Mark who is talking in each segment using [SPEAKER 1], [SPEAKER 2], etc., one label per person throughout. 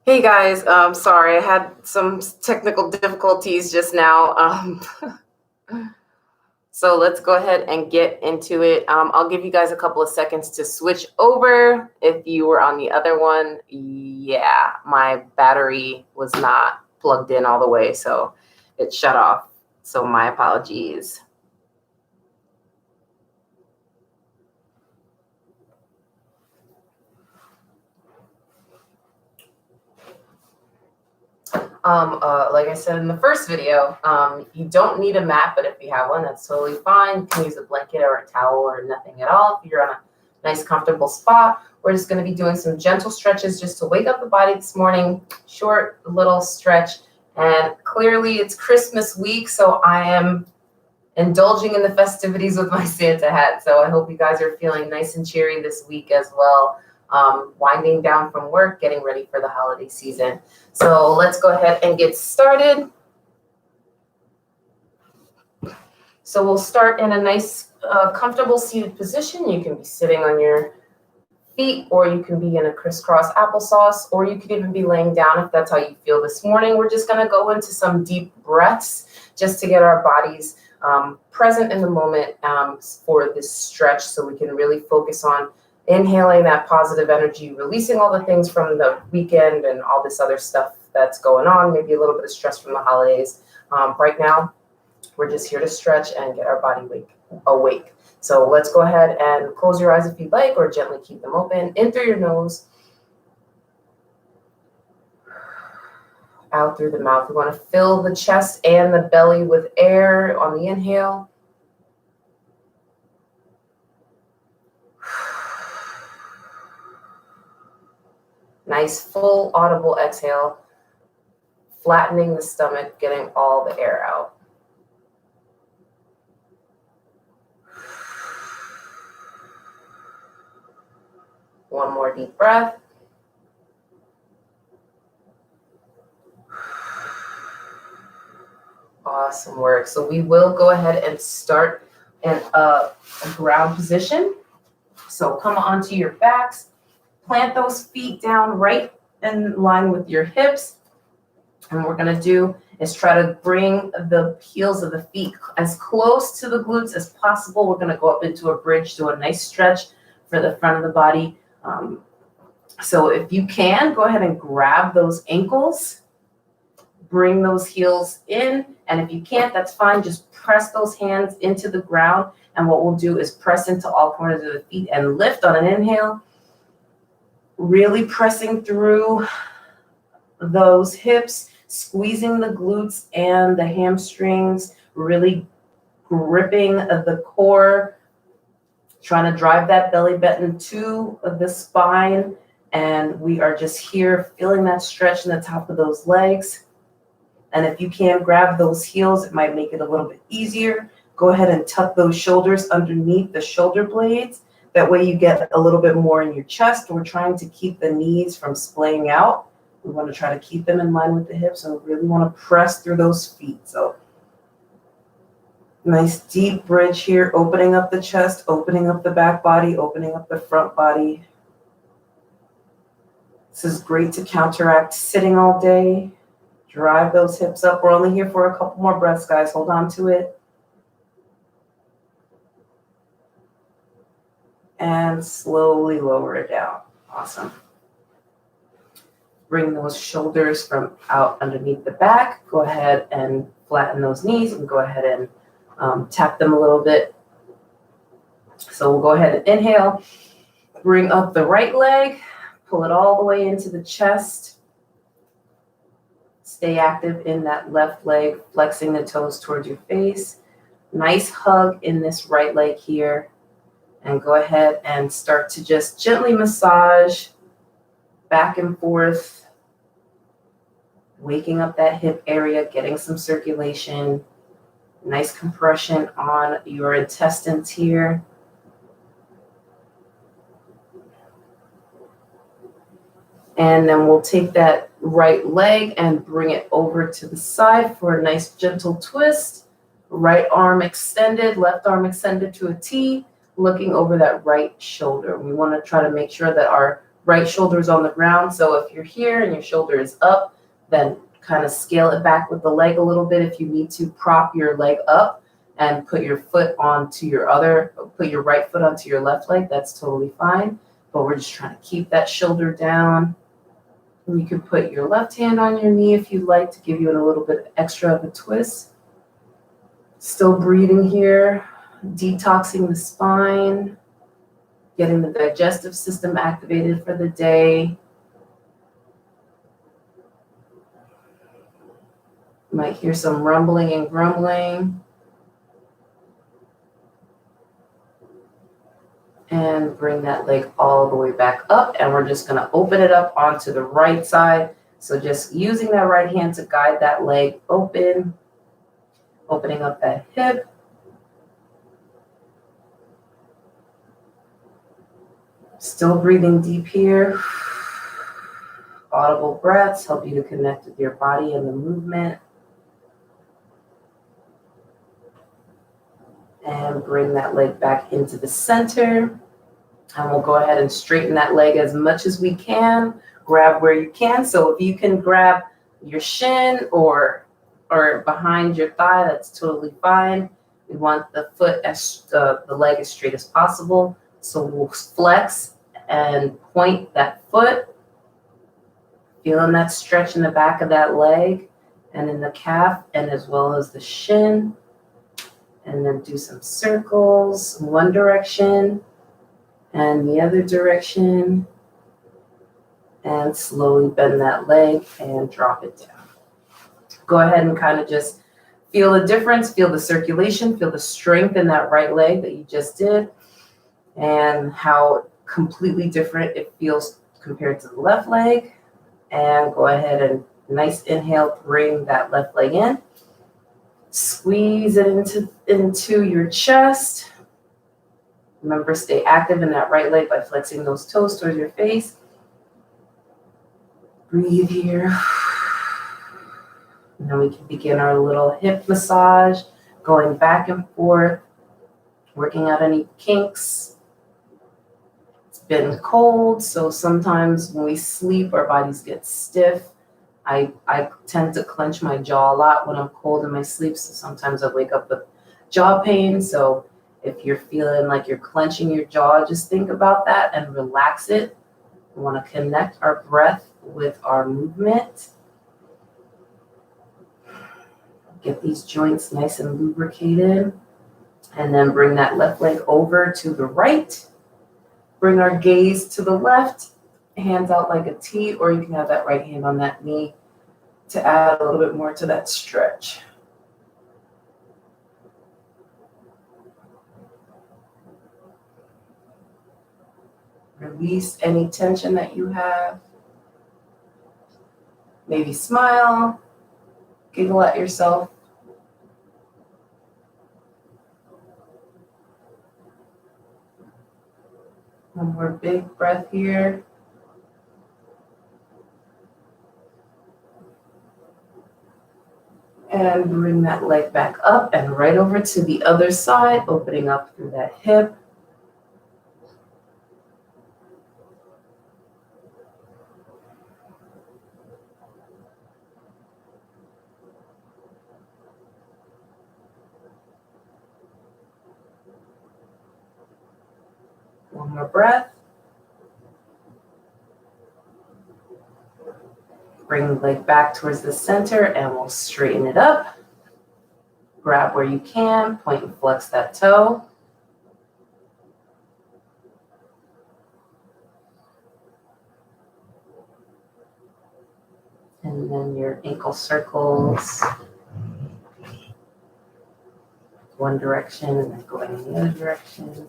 [SPEAKER 1] Hey guys, sorry, I had some technical difficulties just now. So let's go ahead and get into it. I'll give you guys a couple of seconds to switch over. If you were on the other one, yeah, my battery was not plugged in all the way, so it shut off. So my apologies. Like I said in the first video, you don't need a mat, but if you have one, that's totally fine. You can use a blanket or a towel or nothing at all. If you're on a nice, comfortable spot, we're just going to be doing some gentle stretches just to wake up the body this morning. Short little stretch. And clearly it's Christmas week, so I am indulging in the festivities with my Santa hat. So I hope you guys are feeling nice and cheery this week as well. Winding down from work, getting ready for the holiday season. So let's go ahead and get started. So we'll start in a nice, comfortable seated position. You can be sitting on your feet, or you can be in a crisscross applesauce, or you could even be laying down if that's how you feel this morning. We're just going to go into some deep breaths just to get our bodies present in the moment for this stretch, so we can really focus on inhaling that positive energy, releasing all the things from the weekend and all this other stuff that's going on, maybe a little bit of stress from the holidays. Right now, we're just here to stretch and get our body awake. So let's go ahead and close your eyes if you'd like, or gently keep them open. In through your nose, out through the mouth. We want to fill the chest and the belly with air on the inhale. Nice, full, audible exhale, flattening the stomach, getting all the air out. One more deep breath. Awesome work. So we will go ahead and start in a ground position. So come onto your backs, plant those feet down right in line with your hips. And what we're going to do is try to bring the heels of the feet as close to the glutes as possible. We're going to go up into a bridge, do a nice stretch for the front of the body. So if you can, go ahead and grab those ankles, bring those heels in. And if you can't, that's fine. Just press those hands into the ground. And what we'll do is press into all corners of the feet and lift on an inhale, really pressing through those hips, squeezing the glutes and the hamstrings, really gripping the core, trying to drive that belly button to the spine. And we are just here feeling that stretch in the top of those legs. And if you can grab those heels, it might make it a little bit easier. Go ahead and tuck those shoulders underneath the shoulder blades. That way you get a little bit more in your chest. We're trying to keep the knees from splaying out. We want to try to keep them in line with the hips, and we really want to press through those feet. So nice deep bridge here, opening up the chest, opening up the back body, opening up the front body. This is great to counteract sitting all day. Drive those hips up. We're only here for a couple more breaths, guys. Hold on to it. And slowly lower it down. Awesome. Bring those shoulders from out underneath the back. Go ahead and flatten those knees and go ahead and tap them a little bit. So we'll go ahead and inhale. Bring up the right leg. Pull it all the way into the chest. Stay active in that left leg, flexing the toes towards your face. Nice hug in this right leg here. And go ahead and start to just gently massage back and forth, waking up that hip area, getting some circulation, nice compression on your intestines here. And then we'll take that right leg and bring it over to the side for a nice gentle twist. Right arm extended, left arm extended to a T, looking over that right shoulder. We want to try to make sure that our right shoulder is on the ground. So if you're here and your shoulder is up, then kind of scale it back with the leg a little bit. If you need to prop your leg up and put your right foot onto your left leg, that's totally fine. But we're just trying to keep that shoulder down. And you can put your left hand on your knee if you'd like to give you a little bit extra of a twist. Still breathing here, detoxing the spine, getting the digestive system activated for the day. You might hear some rumbling and grumbling. And bring that leg all the way back up. And we're just gonna open it up onto the right side. So just using that right hand to guide that leg open, opening up that hip. Still breathing deep here. Audible breaths help you to connect with your body and the movement. And bring that leg back into the center. And we'll go ahead and straighten that leg as much as we can. Grab where you can. So if you can grab your shin or behind your thigh, that's totally fine. We want the leg as straight as possible. So we'll flex and point that foot. Feeling that stretch in the back of that leg and in the calf and as well as the shin. And then do some circles, one direction and the other direction. And slowly bend that leg and drop it down. Go ahead and kind of just feel the difference, feel the circulation, feel the strength in that right leg that you just did, and how completely different it feels compared to the left leg. And go ahead and nice inhale, bring that left leg in. Squeeze it into your chest. Remember, stay active in that right leg by flexing those toes towards your face. Breathe here. And then we can begin our little hip massage, going back and forth, working out any kinks. It's been cold, so sometimes when we sleep, our bodies get stiff. I tend to clench my jaw a lot when I'm cold in my sleep, so sometimes I wake up with jaw pain. So if you're feeling like you're clenching your jaw, just think about that and relax it. We want to connect our breath with our movement. Get these joints nice and lubricated. And then bring that left leg over to the right. Bring our gaze to the left. Hands out like a T, or you can have that right hand on that knee to add a little bit more to that stretch. Release any tension that you have. Maybe smile, giggle at yourself. One more big breath here. And bring that leg back up and right over to the other side, opening up through that hip. One more breath. Bring the leg back towards the center and we'll straighten it up. Grab where you can, point and flex that toe. And then your ankle circles. One direction and then going in the other direction.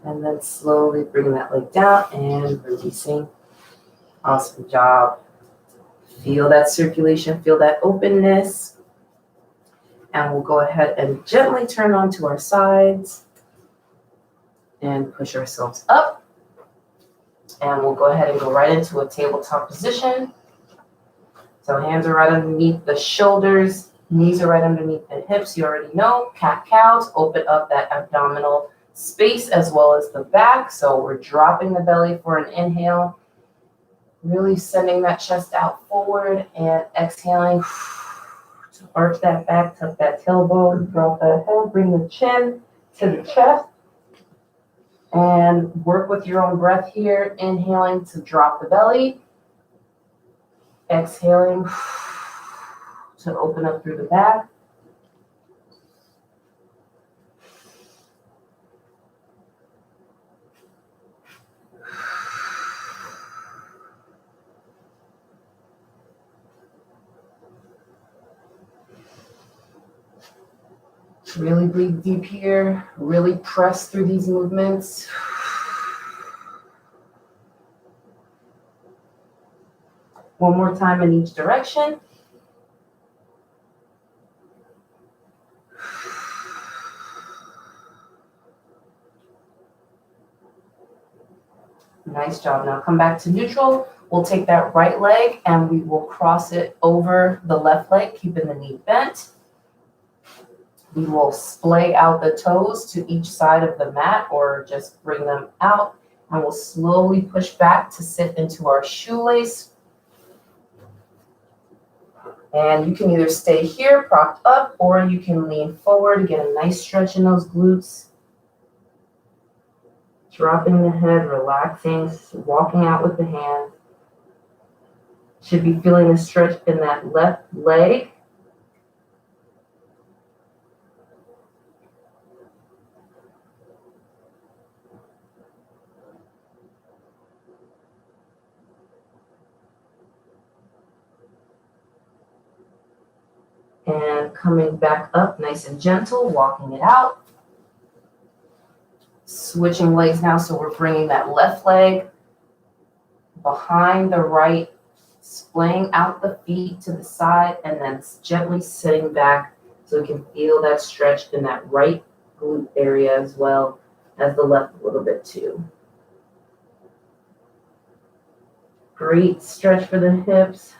[SPEAKER 1] And then slowly bring that leg down and releasing. Awesome job. Feel that circulation, feel that openness. And we'll go ahead and gently turn onto our sides and push ourselves up. And we'll go ahead and go right into a tabletop position. So hands are right underneath the shoulders, knees are right underneath the hips. You already know, cat-cows, open up that abdominal space as well as the back. So we're dropping the belly for an inhale, really sending that chest out forward, and exhaling to arch that back, tuck that tailbone, drop that head, bring the chin to the chest, and work with your own breath here. Inhaling to drop the belly, exhaling to open up through the back. Really breathe deep here. Really press through these movements. One more time in each direction. Nice job. Now come back to neutral. We'll take that right leg and we will cross it over the left leg, keeping the knee bent. We will splay out the toes to each side of the mat or just bring them out, and we'll slowly push back to sit into our shoelace. And you can either stay here propped up or you can lean forward to get a nice stretch in those glutes. Dropping the head, relaxing, walking out with the hands. Should be feeling a stretch in that left leg. And coming back up nice and gentle, walking it out. Switching legs now, so we're bringing that left leg behind the right, splaying out the feet to the side, and then gently sitting back so we can feel that stretch in that right glute area as well as the left a little bit too. Great stretch for the hips.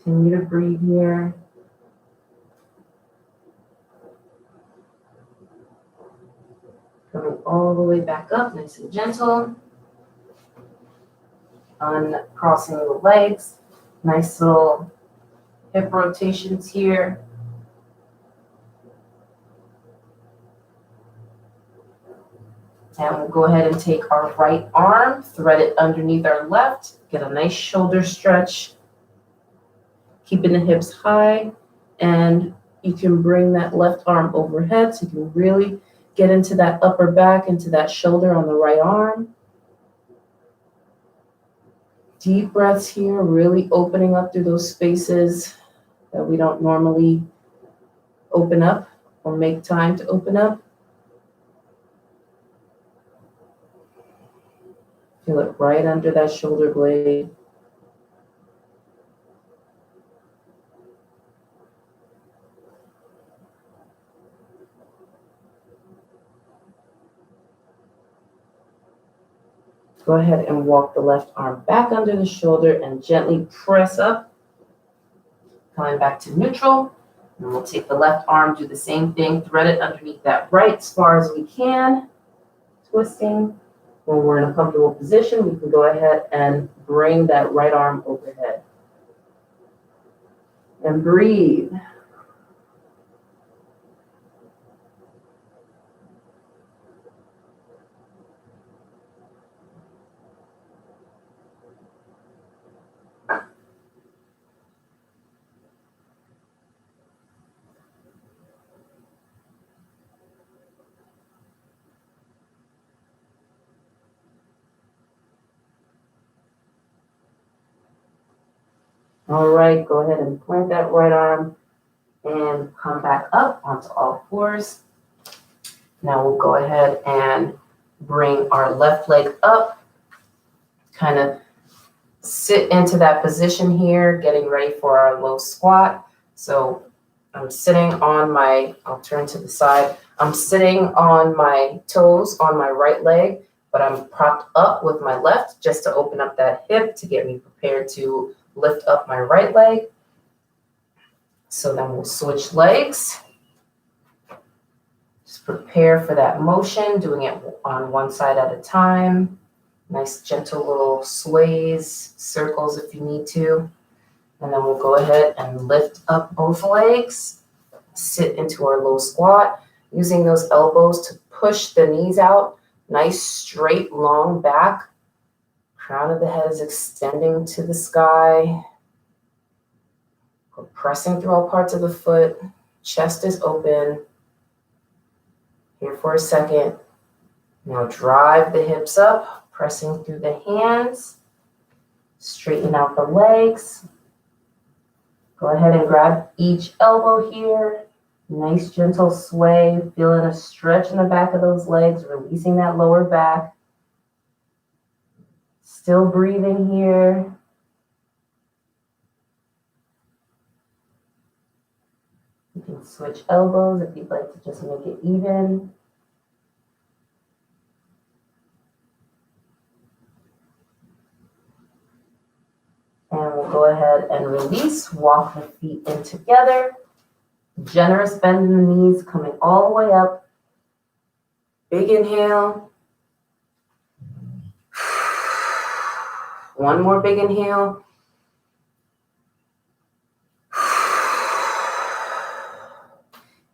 [SPEAKER 1] Continue to breathe here. Coming all the way back up, nice and gentle. Uncrossing the legs. Nice little hip rotations here. And we'll go ahead and take our right arm, thread it underneath our left, get a nice shoulder stretch. Keeping the hips high, and you can bring that left arm overhead so you can really get into that upper back, into that shoulder on the right arm. Deep breaths here, really opening up through those spaces that we don't normally open up or make time to open up. Feel it right under that shoulder blade. Go ahead and walk the left arm back under the shoulder and gently press up. Coming back to neutral. And we'll take the left arm, do the same thing, thread it underneath that right as far as we can. Twisting. When we're in a comfortable position, we can go ahead and bring that right arm overhead. And breathe. All right, go ahead and plant that right arm and come back up onto all fours. Now we'll go ahead and bring our left leg up, kind of sit into that position here, getting ready for our low squat. So I'm sitting on my, I'll turn to the side. I'm sitting on my toes on my right leg, but I'm propped up with my left just to open up that hip to get me prepared to lift up my right leg. So then we'll switch legs. Just prepare for that motion, doing it on one side at a time. Nice gentle little sways, circles if you need to. And then we'll go ahead and lift up both legs, sit into our low squat, using those elbows to push the knees out. Nice straight long back. Crown of the head is extending to the sky. We're pressing through all parts of the foot. Chest is open. Here for a second. Now drive the hips up, pressing through the hands. Straighten out the legs. Go ahead and grab each elbow here. Nice gentle sway, feeling a stretch in the back of those legs, releasing that lower back. Still breathing here. You can switch elbows if you'd like to just make it even. And we'll go ahead and release, walk the feet in together. Generous bend in the knees, coming all the way up. Big inhale. One more big inhale.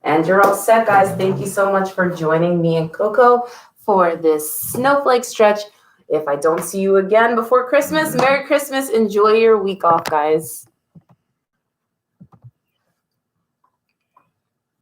[SPEAKER 1] And you're all set, guys. Thank you so much for joining me and Coco for this snowflake stretch. If I don't see you again before Christmas, Merry Christmas. Enjoy your week off, guys.